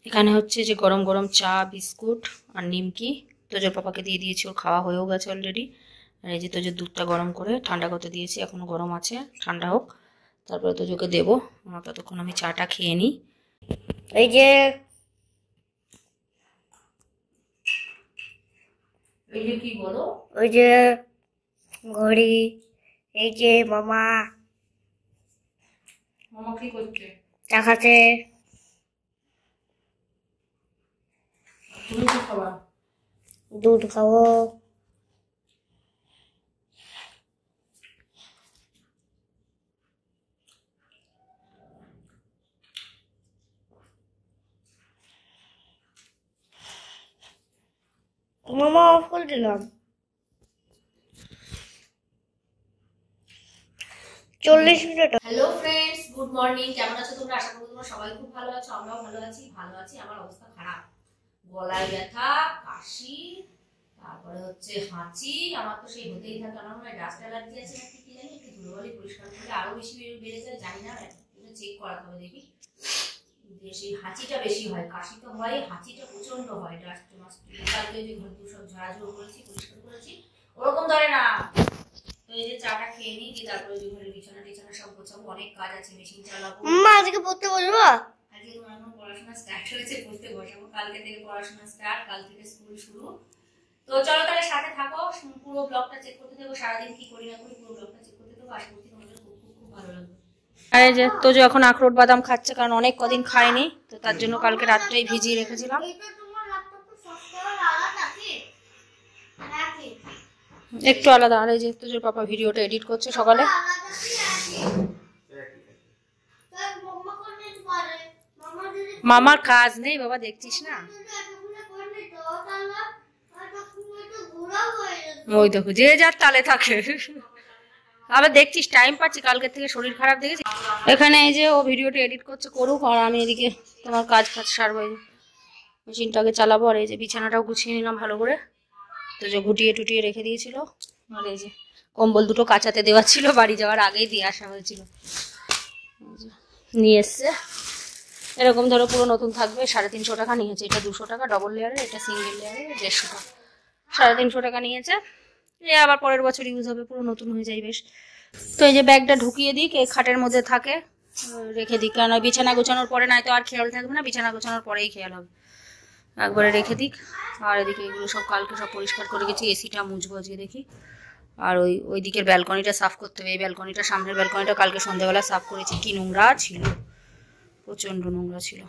এখানে হচ্ছে যে গরম গরম চা, বিস্কুট আর নিমকি তোজোর পাপাকে দিয়ে দিয়েছি, ওর খাওয়া হয়েও গেছে অলরেডি। আর এই যে তোজোর দুধটা গরম করে ঠান্ডা করতে দিয়েছি, এখনও গরম আছে, ঠান্ডা হোক তারপরে তোজোকে দেবো। ততক্ষণ আমি চাটা খেয়ে নিই। এই যে কি বলো? ওই যে ঘড়ি, এই যে মামা কি করছে? চা খাচ্ছে। তুমি কি খাবা? দুধ খাবো। মামা অফ করে দিলাম। 40 minute. Hello friends, good morning. কেমন আছো তোমরা? আশা করি তোমরা সবাই খুব ভালো আছো। আমরাও ভালো আছি। আমার অবস্থা খারাপ, গলায় ব্যথা, কাশি, তারপরে হচ্ছে হাঁচি। আমার তো সেই হতেই থাকে। আমার মনে হয় ডাস্ট অ্যালার্জি আছে নাকি কি জানি। একটু ধুলোবালি পরিষ্কার করলে আরো বেশি বেড়ে যায়, জানি না, চেক করাতে হবে দেখি। সেই হাঁচিটা বেশি হয়, কাশি তো হয়, হাঁচিটা প্রচন্ড হয়। ডাস্ট মাস্ট কালকে যে ঘর সব ঝাড়াঝুড়ো করেছি, পরিষ্কার করেছি, ওরকম ধরে না। তো এই যে চাটা খেয়ে নিই, দিয়ে তারপরে যে ঘরে বিছানা টিছানা সব গোছাবো, অনেক কাজ আছে, মেশিন চালাবো। মা আজকে পড়তে বসবো? আজকে তোমার এখন পড়াশোনা স্টার্ট হয়েছে, পড়তে বসাবো। কালকে থেকে পড়াশোনা স্টার্ট, কাল থেকে স্কুল শুরু। তো চলো তাহলে সাথে থাকো, পুরো ব্লগটা চেক করতে দেবো, সারাদিন কি করি না করি পুরো ব্লগটা চেক করতে দেবো। আশা করছি তোমাদের খুব খুব খুব ভালো লাগবে। আর এই যে তোজো এখন আখরোট বাদাম খাচ্ছে, কারণ অনেক কদিন খায়নি, তো তার জন্য কালকে রাত্রেই ভিজিয়ে রেখেছিলাম। একটু আলাদা। আর এই যে তোজোর পাপা ভিডিওটা এডিট করছে সকালে। মামার কাজ নেই বাবা, দেখছিস না? ওই দেখো, যে যার তালে থাকে। আবার দেখছিস টাইম পাচ্ছি, কালকে থেকে শরীর খারাপ দেখেছি। এখানে এই যে ও ভিডিওটা এডিট করছে, করুক, আর আমি এদিকে তোমার কাজ সারবো। মেশিনটাকে চালাবো। আর এই যে বিছানাটাও গুছিয়ে নিলাম ভালো করে, তো যে গুটিয়ে টুটিয়ে রেখে দিয়েছিল। আর এই যে কম্বল দুটো কাচাতে দেওয়া ছিল, বাড়ি যাওয়ার আগেই দিয়ে আসা হয়েছিল, নিয়ে এসছে। এরকম ধরো পুরো নতুন থাকবে, 350 টাকা নিয়েছে। এটা 200 টাকা ডবল লেয়ারের, এটা সিঙ্গেল লেয়ারের 150 টাকা। 350 টাকা নিয়েছে। এ আবার পরের বছর ইউজ হবে, পুরো নতুন হয়ে যায় বেশ। তো এই যে ব্যাগটা ঢুকিয়ে দিই, খাটের মধ্যে থাকে, রেখে দিই, কারণ বিছানা গোছানোর পরে নাই তো আর খেয়াল থাকবে না, বিছানা গোছানোর পরেই খেয়াল হবে, একবারে রেখে দিক। আর এদিকে এগুলো সব কালকে সব পরিষ্কার করে গেছি, এসিটা মুছবো আজকে দেখি। আর ওই দিকের ব্যালকনিটা সাফ করতে হবে। এই ব্যালকনিটা, সামনের ব্যালকনিটা কালকে সন্ধ্যাবেলা সাফ করেছি। কি নোংরা ছিল, প্রচন্ড নোংরা ছিল।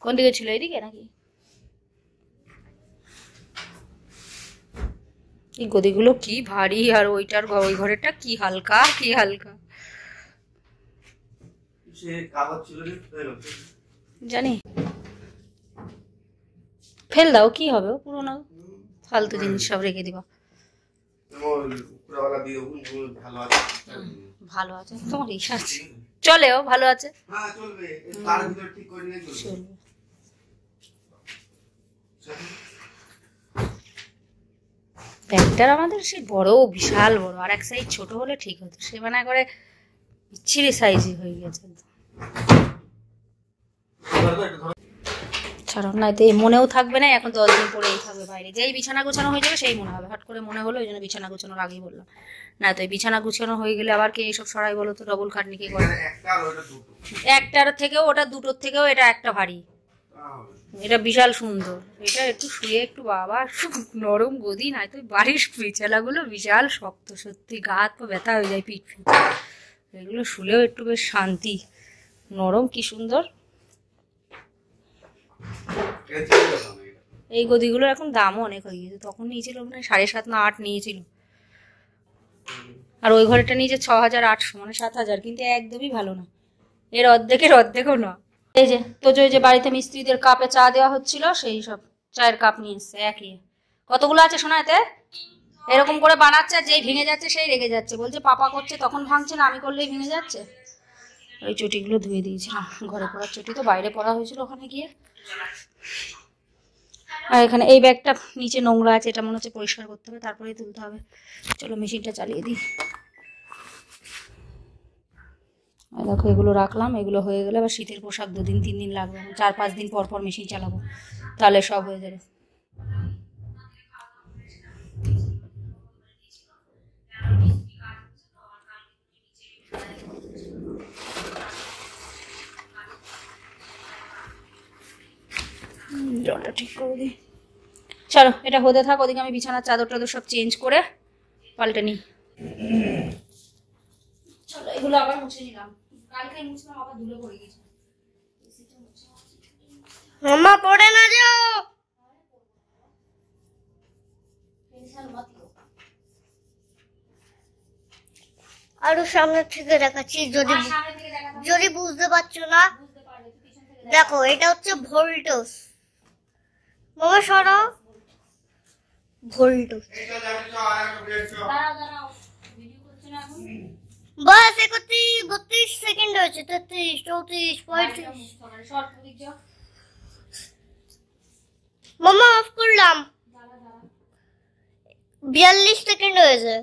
কোন দিকে ছিল? এইদিকে নাকি? এই গদিগুলো কি ভারী, আর ওই ঘরেরটা কি হালকা, কি হালকা জানি। ফেল দাও, কি হবে, পুরোনো ফালতু জিনিস সব রেখে দিবা। ভালো আছে তোমার, ইচ্ছা আছে, চলেও ভালো আছে, ব্যাগটার আমাদের সে বড়, বিশাল বড়, আর এক সাইজ ছোট হলে ঠিক হতো, সে মানে করে বিচ্ছিরি সাইজই হয়ে গেছে ছাড়ো না, এতে মনেও থাকবে না, এখন 10 দিন পরেই থাকবে বাইরে। যেই বিছানা গোছানো হয়ে যাবে সেই মনে হবে, হট করে মনে হলো, ওই জন্য বিছানা গোছানোর আগেই বললাম। না তো এই বিছানা গুছানো হয়ে গেলে আবার কে এইসব সরাই বলো তো, ডবল খাটনি কে করে? একটার থেকেও, ওটা দুটোর থেকেও এটা একটা ভারী, এটা বিশাল সুন্দর। এটা একটু শুয়ে একটু বাবা নরম গদি, নাই তো বাড়ির বিছানাগুলো বিশাল শক্ত, সত্যি গা হাত পা ব্যথা হয়ে যায়, পিঠ ফিট। এগুলো শুলেও একটু বেশ শান্তি, নরম, কি সুন্দর। এই গদিগুলোর এখন দামও অনেক হয়ে গেছে, তখন নিয়েছিল মানে 7.5 না 8 নিয়েছিল। আর ওই ঘরেটা নিয়েছে 6800, মানে 7000, কিন্তু একদমই ভালো না, এর অর্ধেকও না। এই যে তোজো, এই যে বাড়িতে মিস্ত্রিদের কাপে চা দেওয়া হচ্ছিল, সেই সব চায়ের কাপ নিয়ে এসছে একই। কতগুলো আছে শোনা এতে? এরকম করে বানাচ্ছে, আর যেই ভেঙে যাচ্ছে সেই রেগে যাচ্ছে, বলছে পাপা করছে তখন ভাঙছে না, আমি করলেই ভেঙে যাচ্ছে। ওই চটিগুলো ধুয়ে দিয়েছিলাম, ঘরে পড়ার চটি তো বাইরে পড়া হয়েছিল ওখানে গিয়ে। আর এখানে এই ব্যাগটা নিচে নোংরা আছে, এটা মনে হচ্ছে পরিষ্কার করতে হবে, তারপরেই তুলতে হবে। চলো মেশিনটা চালিয়ে দিই। আর দেখো এগুলো রাখলাম, এগুলো হয়ে গেলে আবার শীতের পোশাক 2 দিন 3 দিন লাগবে, 4-5 দিন পর পর মেশিন চালাবো, তাহলে সব হয়ে যাবে। জলটা ঠিক করে দিই। চলো এটা হতে থাক, ওদিকে আমি বিছানার চাদর টাদর সব চেঞ্জ করে পাল্টে নিই। চলো এগুলো আবার মুছে নিলাম, কালকে মুছলাম আবার ধুলো পড়ে গেছে। মামা পড়ে না যাও। আরো সামনে থেকে দেখাচ্ছি, যদি বুঝতে পারছো না দেখো, এটা হচ্ছে ভোল্টেজ। মামা সরো, ভোল্টেজ। বাস 31-32 সেকেন্ড হয়েছে, 33, 34, 35। মামা অফ করলাম, 42 সেকেন্ড হয়েছে।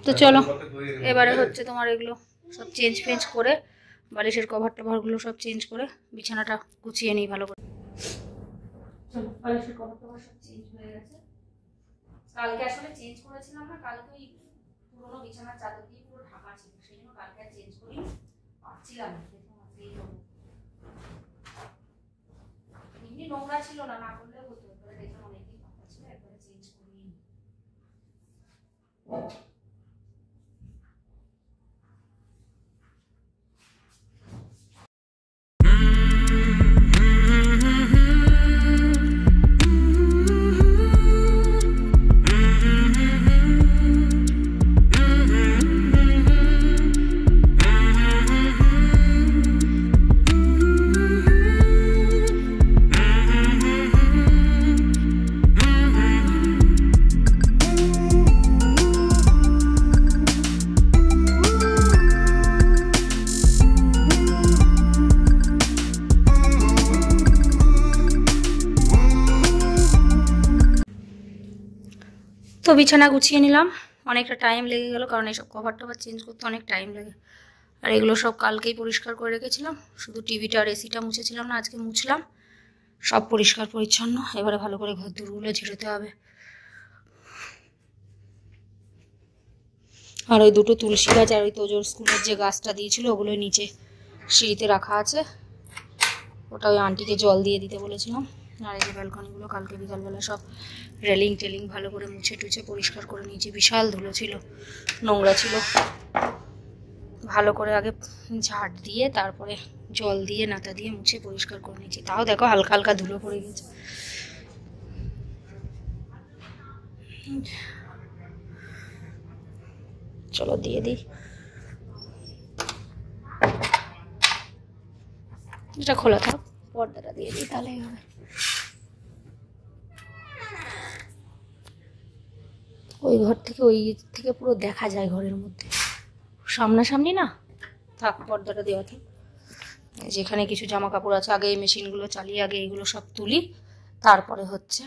তো চলো এবারে হচ্ছে তোমার এগুলো সব চেঞ্জ ফেঞ্জ করে, বালিশের কভার টভারগুলো সব চেঞ্জ করে বিছানাটা গুছিয়ে নিই ভালো করে। চলো বালিশের কভার টভার সব চেঞ্জ হয়ে গেছে, কালকে আসলে চেঞ্জ করেছিলাম না, কালকে ওই পুরোনো বিছানার চাদর দিয়ে পুরো ঢাকা ছিল, সেই জন্য কালকে আর চেঞ্জ করি পাচ্ছিলাম না, এমনি নোংরা ছিল না, না করলে হতো, এবারে দেখলাম অনেকদিন পাতা ছিল, একবারে চেঞ্জ করি। তো বিছানা গুছিয়ে নিলাম, অনেকটা টাইম লেগে গেল, কারণ এইসব কভার টভার চেঞ্জ করতে অনেক টাইম লাগে। আর এগুলো সব কালকেই পরিষ্কার করে রেখেছিলাম, শুধু টিভিটা আর এসিটা মুছেছিলাম না, আজকে মুছলাম, সব পরিষ্কার পরিচ্ছন্ন। এবারে ভালো করে ঘর দূরগুলো ঝেড়েতে হবে। আর ওই দুটো তুলসী গাছ আর ওই তোজোর স্কুলের যে গাছটা দিয়েছিল ওগুলো নিচে সিঁড়িতে রাখা আছে, ওটা ওই আন্টিকে জল দিয়ে দিতে বলেছিলাম। আর এই যে ব্যালকনিগুলো কালকে বিকালবেলা সব রেলিং টেলিং ভালো করে মুছে টুছে পরিষ্কার করে নিয়েছি, বিশাল ধুলো ছিল, নোংরা ছিল, ভালো করে আগে ঝাড় দিয়ে তারপরে জল দিয়ে নাতা দিয়ে মুছে পরিষ্কার করে নিয়েছি। তাও দেখো হালকা হালকা ধুলো পড়ে গেছে। চলো দিয়ে দিই, এটা খোলা থাক, পর্দাটা দিয়ে দিই তাহলেই হবে। ওই ঘর থেকে ওই থেকে পুরো দেখা যায় ঘরের মধ্যে, সামনাসামনি না, থাক পর্দাটা দেওয়া থাক। যেখানে কিছু জামা কাপড় আছে আগে এই মেশিনগুলো চালিয়ে আগে এইগুলো সব তুলি, তারপরে হচ্ছে।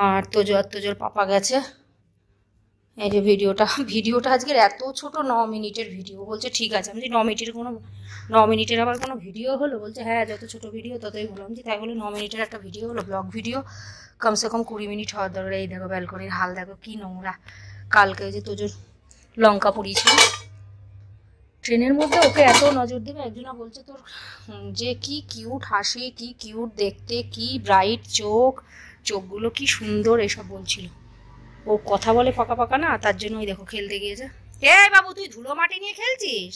আর তোজোর পাপা গেছে। এই যে ভিডিওটা আজকের এত ছোট 9 মিনিটের ভিডিও, বলছে ঠিক আছে। আমি যে 9 মিনিটের আবার কোনো ভিডিও হলো, বলছে হ্যাঁ যত ছোট ভিডিও ততই ভালো। আমি তাই বলে 9 মিনিটের একটা ভিডিও হলো, ব্লগ ভিডিও, কমসে কম 20 মিনিট হওয়ার দরকার। এই দেখো ব্যালকনির হাল দেখো কি নোংরা। কালকে যে তোজোর লঙ্কা পুড়িয়েছিল ট্রেনের মধ্যে, ওকে এত নজর দেবে। একজনা বলছে তোর যে কি কিউট হাসি, কি কিউট দেখতে, কি ব্রাইট চোখগুলো কি সুন্দর, এসব বলছিল। ও কথা বলে ফাঁকা ফাঁকা না, তার জন্য ওই দেখো খেলতে গিয়েছে। এই বাবু তুই ধুলো মাটি নিয়ে খেলছিস,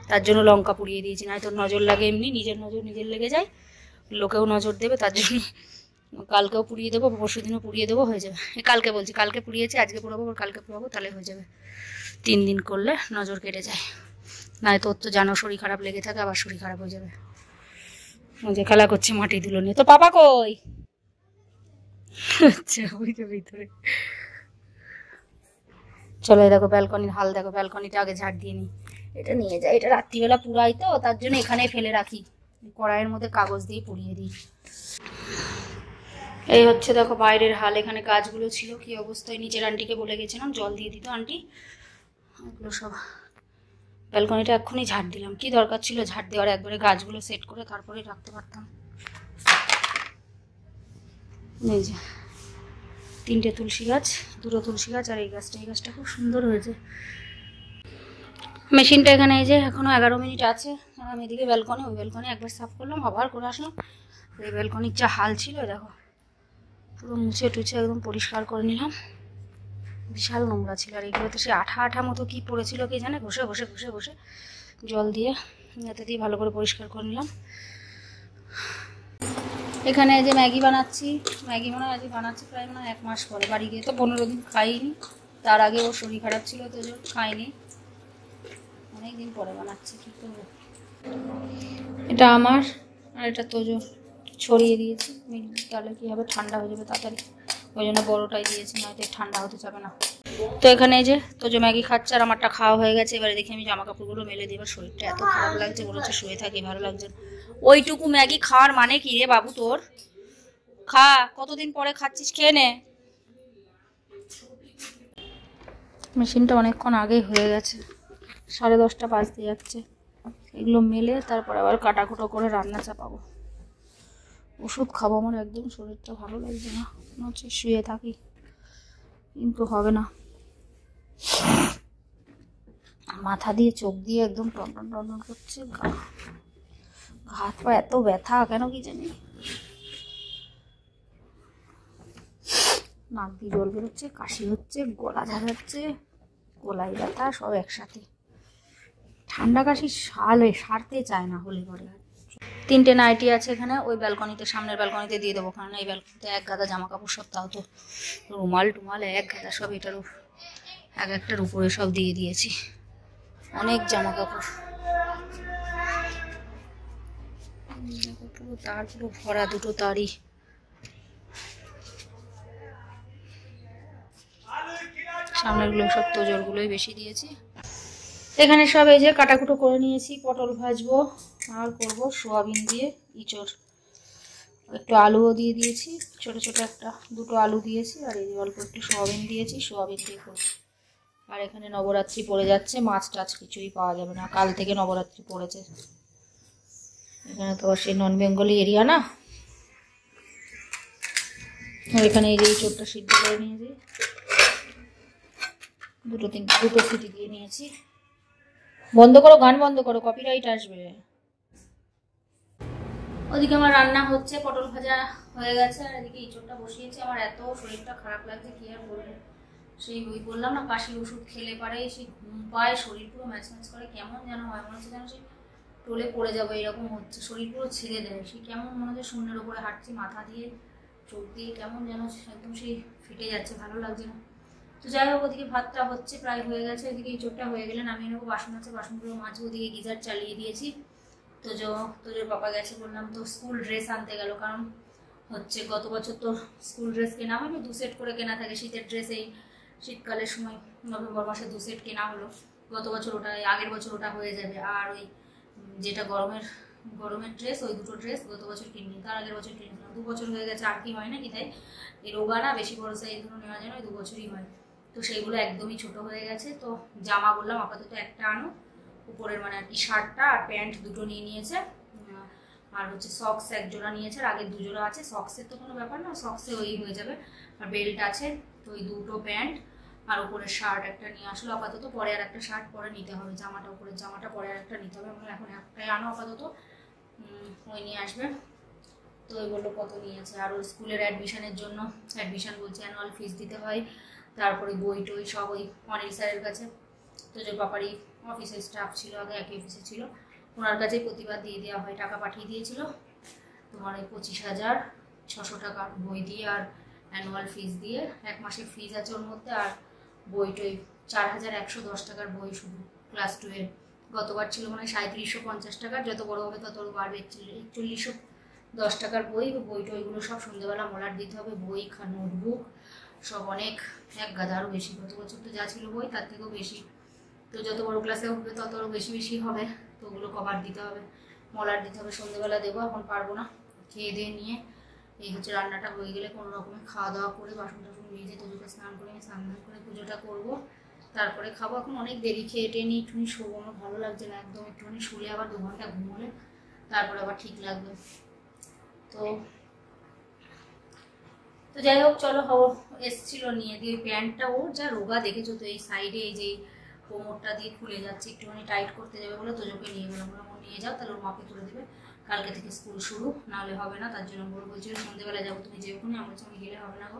তার জন্য লঙ্কা পুড়িয়ে দিয়েছি। না তোর নজর লাগে এমনি, নিজের নজর নিজের লেগে যায়, লোকেও নজর দেবে, তার জন্য কালকেও পুড়িয়ে দেবো, পরশু দিনও পুড়িয়ে দেবো, হয়ে যাবে। কালকে বলছি, কালকে পুড়িয়েছি, আজকে পুরাবো, কালকে পুরাবো, তাহলে হয়ে যাবে। 3 দিন করলে নজর কেটে যায়, না তোর তো জানো শরীর খারাপ লেগে থাকে, আবার শরীর খারাপ হয়ে যাবে। যে খেলা করছে মাটি ধুলো নিয়ে। তো পাপা কই? আচ্ছা ওই তো ভিতরে। চলো দেখো ব্যালকনির হাল দেখো, ব্যালকনিটা আগে ঝাড় দিয়ে নিই। এটা নিয়ে যাই, এটা রাত্রিবেলা পুরাই তো, তার জন্য এখানে ফেলে রাখি, কড়াইয়ের মধ্যে কাগজ দিয়ে পুড়িয়ে দিই। এই হচ্ছে দেখো বাইরের হাল। এখানে গাছগুলো ছিল কি অবস্থায়, নিচের আন্টিকে বলে গেছিলাম জল দিয়ে দিত আন্টি। এগুলো সব ব্যালকনিটা এক্ষুনি ঝাড় দিলাম, কি দরকার ছিল ঝাড় দেওয়ার, একবারে গাছগুলো সেট করে তারপরে রাখতে পারতাম। এই যে 3টে তুলসী গাছ, 2টো তুলসী গাছ, আর এই গাছটা খুব সুন্দর হয়েছে। মেশিনটা এখানে এই যে এখনো 11 মিনিট আছে। আর আমি এদিকে ব্যালকনি, ওই ব্যালকনি একবার সাফ করলাম, আবার করে আসলাম। এই ব্যালকনির যা হাল ছিল দেখো, পুরো মুছে টুছে একদম পরিষ্কার করে নিলাম। বিশাল নোংরা ছিল, আর এগুলোতে সে আঠা মতো কি পড়েছিল কে জানে, ঘষে জল দিয়ে যাতে দিয়ে ভালো করে পরিষ্কার করে নিলাম। এখানে যে ম্যাগি বানাচ্ছি, ম্যাগি মনে হয় আজকে বানাচ্ছি প্রায় মনে হয় 1 মাস পরে। বাড়ি গিয়ে তো 15 দিন খাইনি, তার আগে ওর শরীর খারাপ ছিল তো খাইনি, অনেক দিন পরে বানাচ্ছি। কী করবো, এটা আমার আর এটা তোজো ছড়িয়ে দিয়েছি, তাহলে কী হবে ঠান্ডা হয়ে যাবে তাড়াতাড়ি, ওই জন্য বড়োটাই দিয়েছি, নয়তো ঠান্ডা হতে যাবে না। তো এখানে এই যে তোজো ম্যাগি খাচ্ছে আর আমারটা খাওয়া হয়ে গেছে। এবারে দেখি আমি জামা কাপড়গুলো মেলে দিই। এবার শরীরটা এত খারাপ লাগছে, মনে হচ্ছে শুয়ে থাকি, ভালো লাগছে। ওইটুকু ম্যাগি খাওয়ার মানে কি রে বাবু তোর? খা, কতদিন পরে খাচ্ছিস, খেয়ে নে। মেশিনটা অনেকক্ষণ আগেই হয়ে গেছে, 10:30 বাজতে যাচ্ছে। এগুলো মেলে তারপর আবার কাটাকুটো করে রান্না চাপাবো। ওষুধ খাবো, আমার একদম শরীরটা ভালো লাগছে না, মনে হচ্ছে শুয়ে থাকি, কিন্তু হবে না। মাথা দিয়ে চোখ দিয়ে একদম টনটন করছে, হাত পা এত ব্যথা কেন কি জানি, নাক দিয়ে জল বেরোচ্ছে, কাশি হচ্ছে, গলা ঝাড়াচ্ছে, গলায় ব্যথা, সব একসাথে। ঠান্ডা কাশি সারতে চায় না হলে পরে। 3টে নাইটি আছে এখানে, ওই ব্যালকনিতে, সামনের ব্যালকনিতে দিয়ে দেবো, কারণ এই ব্যালকনিতে 1 গাদা জামা কাপড় সব, তাও তো রুমাল টুমাল 1 গাদা সব এটার একটার উপরে সব দিয়ে দিয়েছি, অনেক জামা কাপড়। পুরো তার পুরো ভরা, 2টো তারই। সামনেরগুলো সব তোজোরগুলোই বেশি দিয়েছি। এখানে সব এই যে কাটাকুটো করে নিয়েছি, পটল ভাজবো আর করবো সোয়াবিন দিয়ে ইঁচড়, একটু আলুও দিয়ে দিয়েছি, ছোট 2টো আলু দিয়েছি, আর এই অল্প একটু সোয়াবিন দিয়েছি, সোয়াবিন দিয়ে করবো। আর এখানে নবরাত্রি পড়ে যাচ্ছে, মাছ টাছ কিছুই পাওয়া যাবে না, কাল থেকে নবরাত্রি পড়েছে। এখানে তো সেই নন বেঙ্গলি এরিয়া না। আর এখানে এই যে ইঁচড়টা সিদ্ধ করে নিয়েছি, 2 সিটি দিয়ে নিয়েছি। বন্ধ করো, গান বন্ধ করো, কপিরাইট আসবে। ওদিকে আমার রান্না হচ্ছে, পটল ভাজা হয়ে গেছে, আর এদিকে ইঁচড়টা বসিয়েছি। আমার এত শরীরটা খারাপ লাগছে কি আর বলবো, সেই ওই বললাম না কাশির ওষুধ খেলে পারে সেই ঘুম পায়, শরীর পুরো ম্যাচ করে, কেমন যেন হয়, মনে হচ্ছে যেন সেই টোলে পড়ে যাবো এরকম হচ্ছে, শরীর পুরো ছেড়ে দেয়, সেই কেমন মনে হচ্ছে শূন্যের উপরে হাঁটছি, মাথা দিয়ে চোখ দিয়ে কেমন যেন একদম সেই ফেটে যাচ্ছে, ভালো লাগছে না। তো যাই হোক, ওদিকে ভাতটা হচ্ছে, প্রায় হয়ে গেছে। এদিকে ইঁচড়টা হয়ে গেলে নামিয়ে নেবো, বাসন আছে, বাসনগুলো মাঝে। ওদিকে গিজার চালিয়ে দিয়েছি। তোজোর বাবা গেছে বললাম তো স্কুল ড্রেস আনতে গেল, কারণ হচ্ছে গত বছর তো স্কুল ড্রেস কেনা হয়নি, 2 সেট করে কেনা থাকে শীতের ড্রেস, এই শীতকালের সময় নভেম্বর মাসে 2 সেট কেনা হলো। গত বছর ওটা, আগের বছর ওটা হয়ে যাবে। আর ওই যেটা গরমের ড্রেস, ওই 2টো ড্রেস গত বছর কিনিনি, তার আগের বছর কিনেছিলাম। 2 বছর হয়ে গেছে, আর কি হয় না কি, তাই এই রোগা না বেশি বড় সাইজগুলো নেওয়া যায় না, 2 বছরই হয়। তো সেইগুলো একদমই ছোট হয়ে গেছে। তো জামা বললাম আপাতত একটা আনো, উপরের মানে আর কি শার্টটা আর প্যান্ট 2টো নিয়ে নিয়েছে, আর হচ্ছে সক্স 1 জোড়া নিয়েছে, আর আগের 2 জোড়া আছে। সক্সের তো কোনো ব্যাপার না, সক্সে ওই হয়ে যাবে। আর বেল্ট আছে, তো ওই 2টো প্যান্ট আর উপরের শার্ট একটা নিয়ে আসলো আপাতত, পরে আর একটা শার্ট পরে নিতে হবে, জামাটা উপরের জামাটা পরে আর একটা নিতে হবে, এখন একটাই আনো আপাতত, ওই নিয়ে আসবে। তো ওই বললো কত নিয়েছে। আর ওই স্কুলের অ্যাডমিশনের জন্য, অ্যাডমিশন বলছে অ্যানুয়াল ফিস দিতে হয়, তারপরে বই টই সব ওই অনিল স্যারের কাছে, তো যে বাপারই অফিসের স্টাফ ছিল, আগে একই অফিসে ছিল, ওনার কাছেই প্রতিবার দিয়ে দেওয়া হয়, টাকা পাঠিয়ে দিয়েছিল। তোমার ওই 25,600 টাকার বই দিয়ে আর অ্যানুয়াল ফিস দিয়ে, 1 মাসের ফিস আছে ওর মধ্যে, আর বই টই 4,110 টাকার বই শুধু ক্লাস 2-এর। গতবার ছিল মানে 3750 টাকার, যত বড় হবে তত বাড়বে, 4110 টাকার বই। বই টইগুলো সব সন্ধ্যেবেলা মলার দিতে হবে, বই নোটবুক সব অনেক, 1 গাদা, আরও বেশি। গত বছর তো যা ছিল বই তার থেকেও বেশি। তো যত বড় ক্লাসে উঠবে তত আরও বেশি হবে, তো ওগুলো কভার দিতে হবে, মলার দিতে হবে। সন্ধ্যেবেলা দেবো, এখন পারবো না, খেয়ে দিয়ে নিয়ে এই হচ্ছে রান্নাটা হয়ে গেলে কোনো রকমের খাওয়া দাওয়া করে বাসন টাসন মেজে তোজোকে স্নান করে আমি স্নান করে পুজোটা করবো, তারপরে খাবো। এখন অনেক দেরি, খেয়ে টেয়ে নিয়ে একটুখানি শোবো, আমার ভালো লাগছে না একদম। একটুখানি শুলে আবার 2 ঘন্টা ঘুমোলে তারপরে আবার ঠিক লাগবে। তো যাই হোক চলো, এসছিল নিয়ে দিয়ে প্যান্টটা ওর যা রোগা দেখেছো তো, এই সাইডে এই যে কোমরটা দিয়ে খুলে যাচ্ছে, একটুখানি টাইট করতে যাবে বলে তোজোকে নিয়ে গেলাম। ও নিয়ে যাও, তাহলে ওর মাপে তুলে দেবে, কালকে থেকে স্কুল শুরু, নাহলে হবে না। তার জন্য বলছিল সন্ধ্যেবেলা যাবো, তুমি যেও না। আমার সঙ্গে গেলে হবে না গো,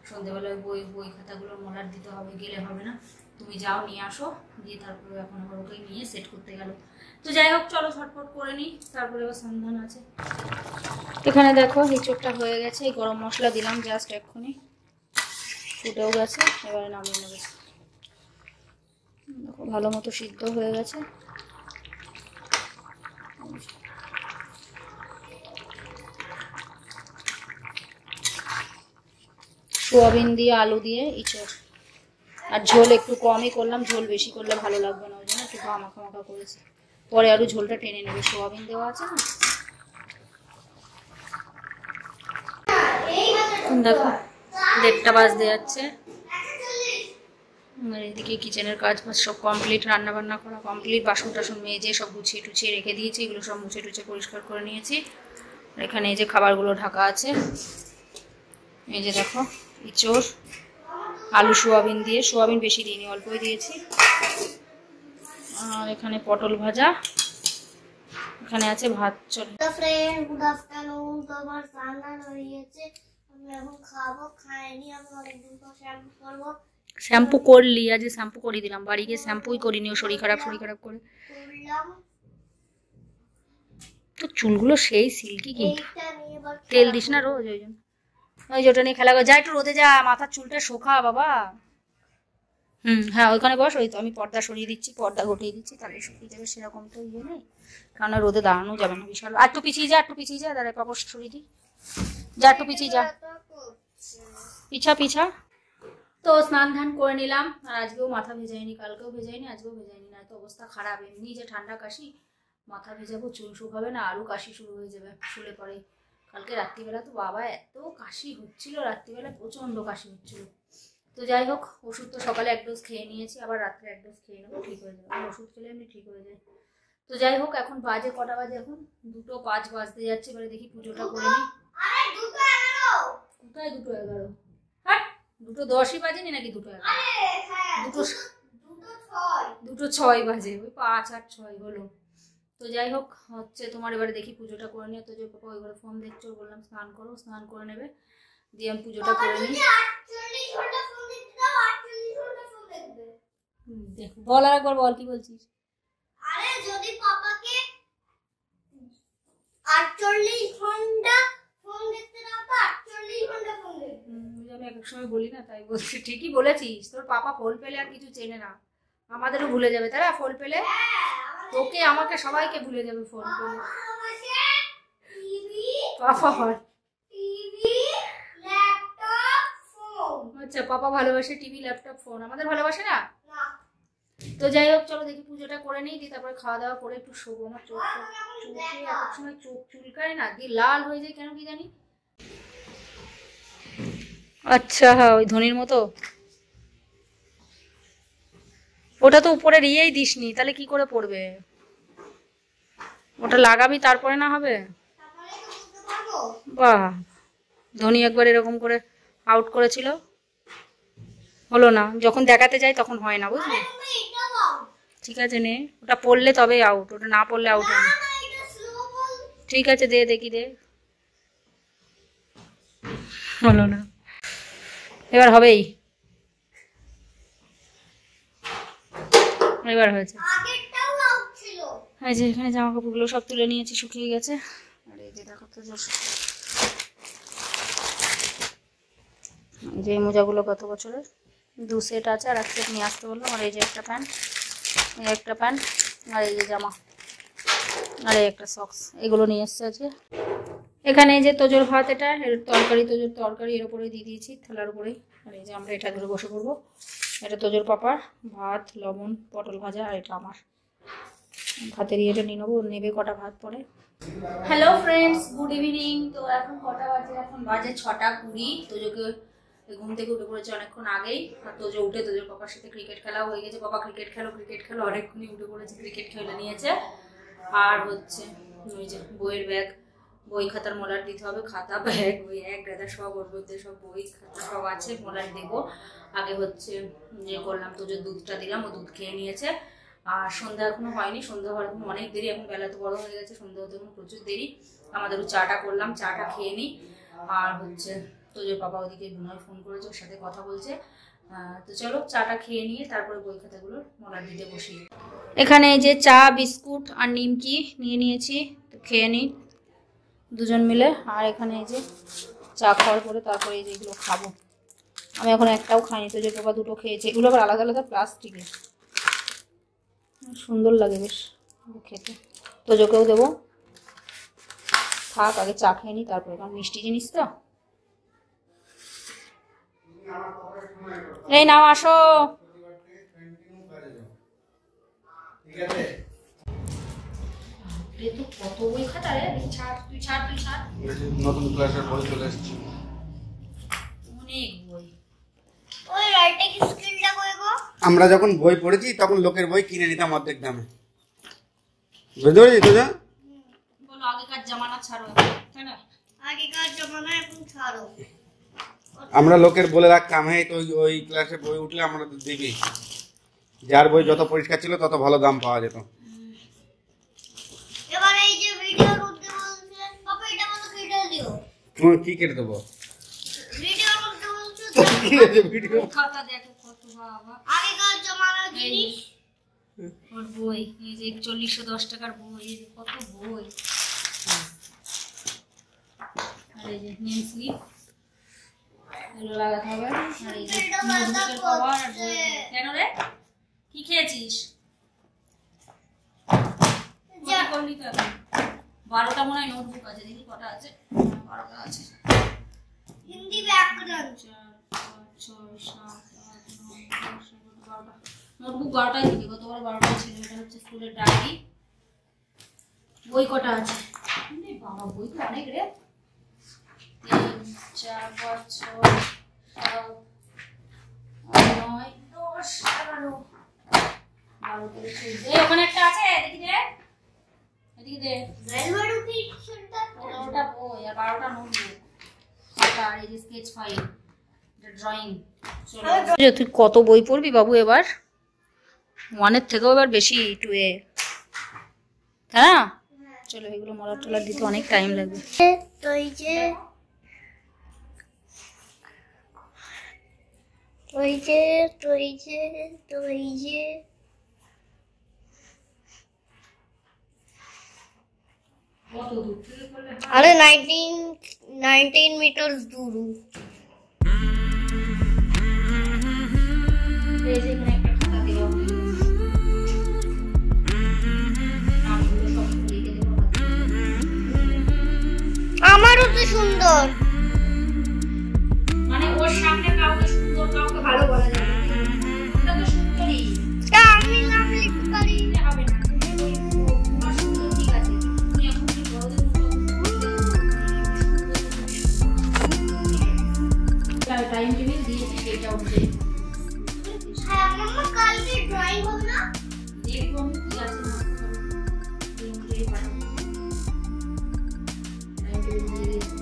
সন্ধ্যেবেলায় বই খাতাগুলো মলার দিতে হবে, গেলে হবে না, তুমি যাও নিয়ে আসো। দিয়ে তারপরে এখন আবার ওকে নিয়ে সেট করতে গেল। তো যাই হোক চলো ঝটপট করে নিই, তারপরে আবার সন্ধান আছে। এখানে দেখো হিচুরটা হয়ে গেছে, এই গরম মশলা দিলাম জাস্ট এক্ষুনি, ফুটেও গেছে, এবারে নামিয়ে নেবে। দেখো ভালো মতো সিদ্ধ হয়ে গেছে। সোয়াবিন দিয়ে আলু দিয়ে ইঁচড়, আর ঝোল একটু কমই করলাম, ঝোল বেশি করলে ভালো লাগবে না, ওই জন্য একটু মাখা মাখা করেছি। পরে আরো ঝোলটা টেনে নেবে, সোয়াবিন দেওয়া আছে না। দেখো 1:30 বাজতে যাচ্ছে, এদিকে কিচেনের কাজ বাজ সব কমপ্লিট, রান্না বান্না করা কমপ্লিট, বাসন টাসন মেজে সব গুছিয়ে টুছিয়ে রেখে দিয়েছি, এগুলো সব মুছে টুছে পরিষ্কার করে নিয়েছি। আর এখানে এই যে খাবারগুলো ঢাকা আছে, এই যে দেখো ইঁচড় আলু সোয়াবিন দিয়ে, সোয়াবিন বেশি দিইনি, অল্পই দিয়েছি। আর এখানে পটল ভাজা, এখানে আছে ভাত। চলো ফ্রেন্ড, গুড আফটারনুন। তো আমার রান্না হয়ে গেছে, আমি এখন খাবো, খাইনি। আমি অনেকদিন পর শ্যাম্পু করবো। শ্যাম্পু করলি? আজ শ্যাম্পু করে দিলাম, বাড়ি গিয়ে শ্যাম্পুই করিনি, ও শরীর খারাপ করে করলাম। তো চুলগুলো সেই সিল্কি, কিন্তু তেল দিস না রোজ, ওই জন্য। ওই যেটা নিয়ে খেলা, যা একটু রোদে যা, মাথার চুলটা শোকা বাবা। হ্যাঁ ওইখানে বস, ওই তো আমি পর্দা সরিয়ে দিচ্ছি, পর্দা গটিয়ে দিচ্ছি, তাহলে শুকিয়ে যাবে। সেরকম তো ইয়ে নেই, কারণ রোদে দাঁড়ানো যাবে না বিশাল। আর একটু পিছিয়ে যা, একটু পিছিয়ে যা, দাঁড়ায় পাপড় সরিয়ে দিই, যা একটু পিছিয়ে যা, পিছা পিছা। তো স্নান ধান করে নিলাম, আর আজকেও মাথা ভেজাইনি, কালকেও ভেজাইনি, আজকেও ভেজাইনি, না তো অবস্থা খারাপ। এমনি যে ঠান্ডা কাশি, মাথা ভেজাবো, চুল শুকাবে না, আরও কাশি শুরু হয়ে যাবে শুলে পরে। কালকে রাত্রিবেলা তো বাবা এত কাশি হচ্ছিল, রাত্রিবেলা প্রচণ্ড কাশি হচ্ছিল। তো যাই হোক, ওষুধ তো সকালে 1 ডোজ খেয়ে নিয়েছি, আবার রাত্রে 1 ডোজ খেয়ে নেবো, ঠিক হয়ে যাবে। ওষুধ খেলে এমনি ঠিক হয়ে যায়। তো যাই হোক, এখন বাজে কটা বাজে, এখন 2:05 বাজতে যাচ্ছে। এবারে দেখি পুজোটা করে নিই। কোথায় 2:11? হ্যাঁ 2:10ই বাজেনি নাকি? 2:11, 2:06 বাজে, ওই 5 আর 6 হলো। তো যাই হোক হচ্ছে তোমার, এবারে দেখি পুজোটা করে নিয়ে। তো যে পাপা ওই ঘরে ফোন দেখছো, বললাম স্নান করো, স্নান করে নেবে, দিয়ে আমি পুজোটা করে নিই। দেখ বল, আর একবার বল, কি বলছিস? আরে যদি পাপাকে 48 ঘন্টা ফোন দেখতে দাও তো 48 ঘন্টা ফোন দেখবে। আমি এক সময় বলি না, তাই বলছি। ঠিকই বলেছিস, তোর পাপা ফোন পেলে আর কিছু চেনে না, আমাদেরও ভুলে যাবে তারা ফোন পেলে, তোকে আমাকে সবাইকে ভুলে যাবে ফোন পেলে। পাপা টিভি ল্যাপটপ ফোন। আচ্ছা, পাপা ভালোবাসে টিভি ল্যাপটপ ফোন, আমাদের ভালোবাসে না। তো যাই হোক চলো দেখি পুজোটা করে নিই, দিয়ে তারপরে খাওয়া দাওয়া করে একটু শোবো। আমার চোখে এক সময় চোখ চুলকায় না, দিয়ে লাল হয়ে যায় কেন কি জানি। আচ্ছা হ্যাঁ, ওই ধনির মতো। ওটা তো উপরের ইয়েই দিসনি, তাহলে কি করে পড়বে? ওটা লাগাবি তারপরে না হবে? বাহ, ধনী একবার এরকম করে আউট করেছিল, হলো না। যখন দেখাতে যাই তখন হয় না, বুঝলি? ঠিক আছে নে, ওটা পড়লে তবে আউট, ওটা না পড়লে আউট হয় না। ঠিক আছে দে, দেখি দে, হলো না, এবার হবেই, এবার হয়েছে। এই যে এখানে জামা কাপড়গুলো সব তুলে নিয়েছি, শুকিয়ে গেছে। আর এই যে দেখো তো, যে মোজাগুলো কত বছরের, 2 সেট আছে, আর 1 সেট নিয়ে আসতে বললাম। আর এই যে একটা প্যান্ট, এই একটা প্যান্ট, আর এই যে জামা, আর এই একটা সক্স, এগুলো নিয়ে এসছে আজকে। এখানে এই যে তোজোর ভাত, এটা তরকারি, তোজোর তরকারি এর উপরে দিয়ে দিয়েছি থালার উপরেই। আর এই যে আমরা এটা ধরে বসে পড়বো। এটা তোজোর পাপার ভাত, লবণ, পটল ভাজা, আর এটা আমার। ভাতের ইয়েটা নিয়ে নেবো, নেবে কটা ভাত পরে। Hello friends, good evening. তো এখন কটা বাজে? এখন বাজে 6:20। তোজোকে ঘুম থেকে উঠে পড়েছে অনেকক্ষণ আগেই। আর তোজো উঠে তোজোর পাপার সাথে ক্রিকেট খেলাও হয়ে গেছে। বাবা ক্রিকেট খেলো অনেকক্ষণই উঠে পড়েছে, ক্রিকেট খেলে নিয়েছে। আর হচ্ছে ওই যে বইয়ের ব্যাগ, বই খাতার মলার দিতে হবে, খাতা ব্যাগ ওই এক গাদা সব, ওর মধ্যে সব বই খাতা সব আছে, মলার দেবো। আগে হচ্ছে যে করলাম, তোজোর দুধটা দিলাম, ও দুধ খেয়ে নিয়েছে। আর সন্ধ্যা এখনো হয়নি, সন্ধ্যা হওয়ার এখন অনেক দেরি, এখন বেলা তো বড় হয়ে গেছে, সন্ধ্যা হতে এখন প্রচুর দেরি। আমাদেরও চাটা করলাম, চাটা খেয়ে নিই। আর হচ্ছে তোজোর বাবা ওদিকে বিনয় ফোন করেছে, ওর সাথে কথা বলছে। তো চলো চাটা খেয়ে নিয়ে তারপরে বই খাতাগুলো মলার দিতে বসি। এখানে যে চা, বিস্কুট আর নিমকি নিয়ে নিয়েছি, তো খেয়ে নিই দুজন মিলে। আর এখানে এই যে চা খাওয়ার পরে তারপরে এই যে এগুলো খাবো। আমি এখন একটাও খাইনি, তোজোর বাবা দুটো খেয়েছে। এগুলো আবার আলাদা আলাদা প্লাস্টিকের, সুন্দর লাগে বেশ খেতে। তোজোকেও দেবো। থাক আগে চা খেয়ে নিই তারপরে, কারণ মিষ্টি জিনিস তো। এই নাও আসো। কত বই খাতা রে, তুই ছাড়। নতুন ক্লাসের বই চলে এসেছে, অনেক বই। ওই রাইটিং স্কিলটা কই গো? আমরা যখন বই পড়েছি তখন লোকের বই কিনে নিতাম অর্ধেক দামে, বুঝতে পেরেছি তো? বলো আগেকার জামানা ছাড়ো, তাই না? আগেকার জমানা এখন ছাড়ো। আমরা লোকের বলে রাখতাম, হ্যাঁ তো ওই ক্লাসে বই উঠলে আমরা তো দিবি। যার বই যত পরিষ্কার ছিল তত ভালো দাম পাওয়া যেত। এবার এই যে ভিডিও করতে বলছে, পাপা এটা বলো কেটে দিও। তুমি কি কেটে দেবো? ভিডিও করতে বলছে কি হয়েছে ভিডিও? খাতা দেখো কত বাবা, আগেকার জমানার জিনিস। ওর বই এই যে 4110 টাকার বই, এই যে কত বই। আর এই যে নেম স্লিপ এগুলো লাগাতে হবে। আর এই যে নোটবুকের কভার আর বই। কেন রে, কি খেয়েছিস? যা করলি তো এখন 12টা মনে হয় নোটবুক আছে, দেখি কটা আছে। 12টা আছে। হিন্দি ব্যাকরণ 4, 5, 6, 7, 8, 9, 10, 11, 12টা নোটবুক। 12টাই থেকে গতবার 12টাই ছিল। এটা হচ্ছে স্কুলের ডায়েরি। বই কটা আছে? বাবা বই তো অনেক রে। 3, 4, 5, 6, 7, 8, 9, 10, 11, 12, 13, 14। ওখানে একটা আছে, দেখি দে, এদিকে দে। রেলওয়ে ফিকশনটা 15টা বই আর 12টা নোটবুক। আর এই যে স্কেচ ফাইল, এটা ড্রয়িং। তুই কত বই পড়বি বাবু এবার? 1-এর থেকেও এবার বেশি 2-এ, হ্যাঁ। চলো এগুলো মলার টলার দিতে অনেক টাইম লাগবে। তো এই যে अरे 19 meters दूर हूँ। আমারও তো সুন্দর, মানে ওর সামনে কাউকে সুন্দর কাউকে ভালো বলা যাবে না। ওটা তো সুন্দরই, তা আমি নাম লিখতে পারি হবে না। তোমার সুন্দর ঠিক আছে, তুমি এখন কি বড়দের মতো টাইম টেবিল দিয়েছি সেটা অনুযায়ী। হ্যাঁ মাম্মা কালকে ড্রয়িং হবে না? দেখবো আমি কি আছে না সেই অনুযায়ী বানাবো। টাইম টেবিল দিয়ে দিয়েছি।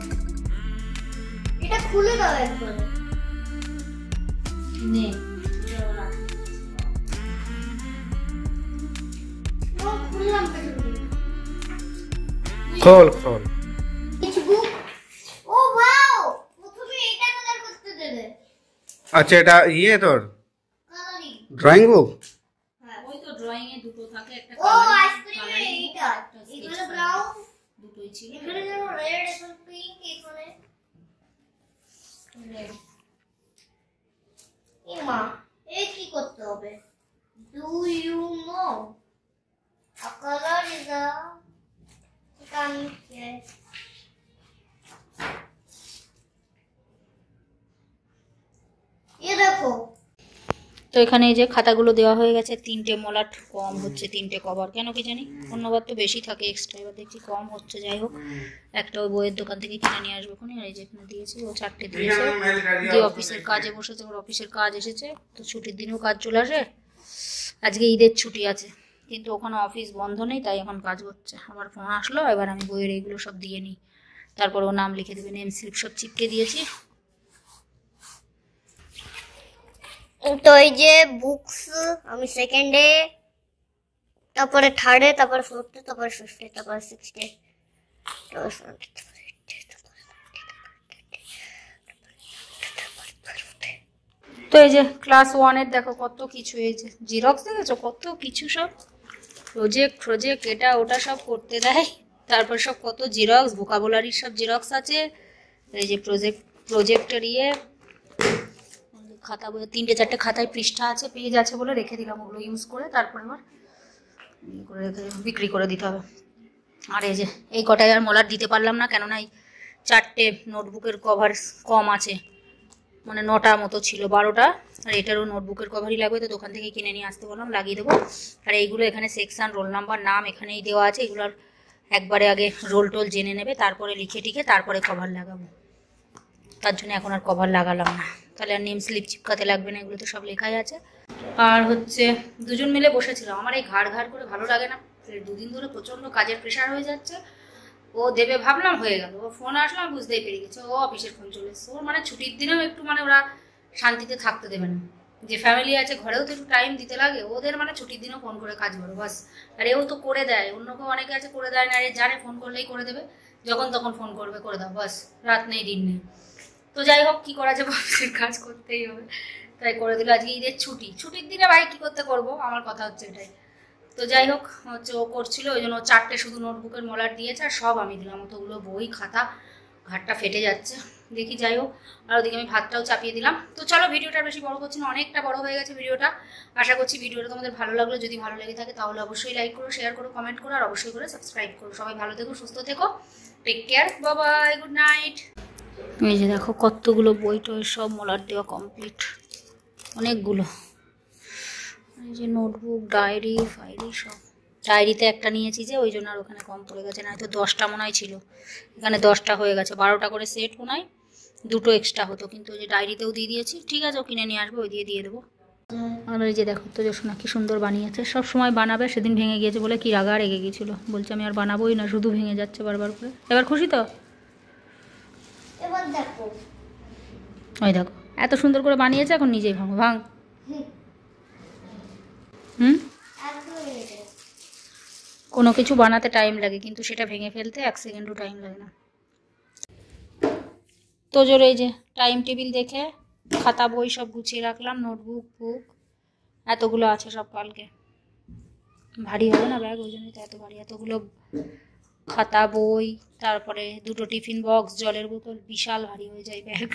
এটা খুলে দাও একবার। নে খুললাম খোল। বুক। ও ওয়াও, প্রথমে এটা কালার করতে দেবে। আচ্ছা এটা ইয়ে তোর কালারিং। Drawing book? হ্যাঁ ওই তো ড্রয়িং এ দুটো থাকে, একটা ও আইসক্রিমে এইটা, এগুলো ব্রাউন, দুটোই ছিল। এখানে যেন রেড এবং পিঙ্ক, এখানে মা এ কি করতে হবে? Do you know a color is a ये देखो তো এখানে এই যে খাতাগুলো দেওয়া হয়ে গেছে, 3টে মলাট কম হচ্ছে, 3টে কভার, কেন কি জানি, অন্যবার তো বেশি থাকে এক্সট্রা, এবার দেখছি কম হচ্ছে। যাই হোক, একটা ওই বইয়ের দোকান থেকে কিনে নিয়ে আসবো ওখানে। আর এই যে এখানে দিয়েছি, ও 4টে দিয়েছে। যে অফিসের কাজে বসেছে, ওর অফিসের কাজ এসেছে, তো ছুটির দিনেও কাজ চলে আসে। আজকে ঈদের ছুটি আছে, কিন্তু ওখানে অফিস বন্ধ নেই, তাই এখন কাজ হচ্ছে। আমার ফোন আসলো, এবার আমি বইয়ের এইগুলো সব দিয়ে নিই, তারপর ও নাম লিখে দেবে। নেম স্লিপ সব চিপকে দিয়েছি। তো এই যে বুকস আমি সেকেন্ডে, তারপরে থার্ডে, তারপরে ফোর্থে, তারপরে ফিফথে, তারপরে সিক্সথে, তো এই যে ক্লাস 1-এর দেখো কত কিছু, এই যে জিরক্স দেখেছো, কত কিছু সব প্রজেক্ট এটা ওটা সব করতে দেয়। তারপর সব কত জিরক্স, ভোকাবুলারির সব জিরক্স আছে। এই যে প্রজেক্টের খাতা, বই 3-4টে খাতায় পৃষ্ঠা আছে, পেজ আছে বলে রেখে দিলাম, ওগুলো ইউজ করে তারপর এবার বিক্রি করে দিতে হবে। আর এই যে এই কটায় আর মলার দিতে পারলাম না, কেননা এই 4টে নোটবুকের কভার কম আছে, মানে 9টা মতো ছিল, 12টা। আর এটারও নোটবুকের কভারই লাগবে, তো দোকান থেকে কিনে নিয়ে আসতে বললাম, লাগিয়ে দেবো। আর এইগুলো এখানে সেকশন, রোল নাম্বার, নাম এখানেই দেওয়া আছে, এগুলোর একবারে আগে রোল টোল জেনে নেবে, তারপরে লিখে টিখে তারপরে কভার লাগাবো। তার জন্য এখন আর কভার লাগালাম না, তাহলে আর নেম স্লিপ চিপকাতে লাগবে না, এগুলো তো সব লেখাই আছে। আর হচ্ছে দুজন মিলে বসেছিলাম, আমার এই ঘাড় করে ভালো লাগে না, 2 দিন ধরে প্রচণ্ড কাজের প্রেশার হয়ে যাচ্ছে। ও দেবে ভাবলাম, হয়ে গেল, ও ফোন আসলাম বুঝতেই পেরে গেছে, ও অফিসের ফোন চলে এসছে। ওর মানে ছুটির দিনেও একটু মানে ওরা শান্তিতে থাকতে দেবে না, যে ফ্যামিলি আছে ঘরেও তো একটু টাইম দিতে লাগে, ওদের মানে ছুটির দিনেও ফোন করে কাজ করো বাস। আর এও তো করে দেয়, অন্য কেউ অনেকে আছে করে দেয় না, আরে জানে ফোন করলেই করে দেবে, যখন তখন ফোন করবে, করে দাও বাস, রাত নেই দিন নেই। তো যাই হোক, কি করা যাবে, অফিসের কাজ করতেই হবে, তাই করে দিল। আজকে ঈদের ছুটির দিনে ভাই কী করবো, আমার কথা হচ্ছে এটাই। তো যাই হোক, হচ্ছে ও করছিল, ওই জন্য 4টে শুধু নোটবুকের মলার দিয়েছে, আর সব আমি দিলাম, অতগুলো বই খাতা, ঘাটটা ফেটে যাচ্ছে। দেখি, যাই হোক। আর ওদিকে আমি ভাতটাও চাপিয়ে দিলাম। তো চলো, ভিডিওটা বেশি বড় করছি না, অনেকটা বড় হয়ে গেছে ভিডিওটা। আশা করছি ভিডিওটা তোমাদের ভালো লাগলো, যদি ভালো লেগে থাকে তাহলে অবশ্যই লাইক করো, শেয়ার করো, কমেন্ট করো, আর অবশ্যই করে সাবস্ক্রাইব করো। সবাই ভালো থেকো, সুস্থ থেকো, take care, bye bye, good night. এই যে দেখো কতগুলো বই টই সব মলার দেওয়া কমপ্লিট, অনেকগুলো। এই যে নোটবুক, ডায়েরি ফাইরি সব, ডায়েরিতে একটা নিয়েছি যে, ওই জন্য আর ওখানে কম পড়ে গেছে, না তো 10টা মনে হয় ছিল, এখানে 10টা হয়ে গেছে। 12টা করে সেট মনে হয়, 2টো এক্সট্রা হতো, কিন্তু ওই যে ডায়েরিতেও দিয়ে দিয়েছি। ঠিক আছে, ও কিনে নিয়ে আসবে, ওই দিয়ে দেবো। আর এই যে দেখো তো জোসনা কি সুন্দর বানিয়েছে, সব সময় বানাবে, সেদিন ভেঙে গিয়েছে বলে কি রাগা রেগে গিয়েছিল, বলছে আমি আর বানাবোই না, শুধু ভেঙে যাচ্ছে বারবার করে। এবার খুশি তো? এবার দেখো, ওই দেখো এত সুন্দর করে বানিয়েছে, এখন নিজেই ভাঙো, ভাঙ। কোনো কিছু বানাতে টাইম লাগে, কিন্তু সেটা ভেঙে ফেলতে 1 সেকেন্ডও টাইম লাগে না। তো জোরে এই যে টাইম টেবিল দেখে খাতা বই সব গুছিয়ে রাখলাম, নোটবুক বুক এতগুলো আছে সব, কালকে ভারী হবে না ব্যাগ, ওই জন্যই তো এত ভারী, এতগুলো খাতা বই, তারপরে 2টো টিফিন বক্স, জলের বোতল, বিশাল ভারী হয়ে যায় ব্যাগ।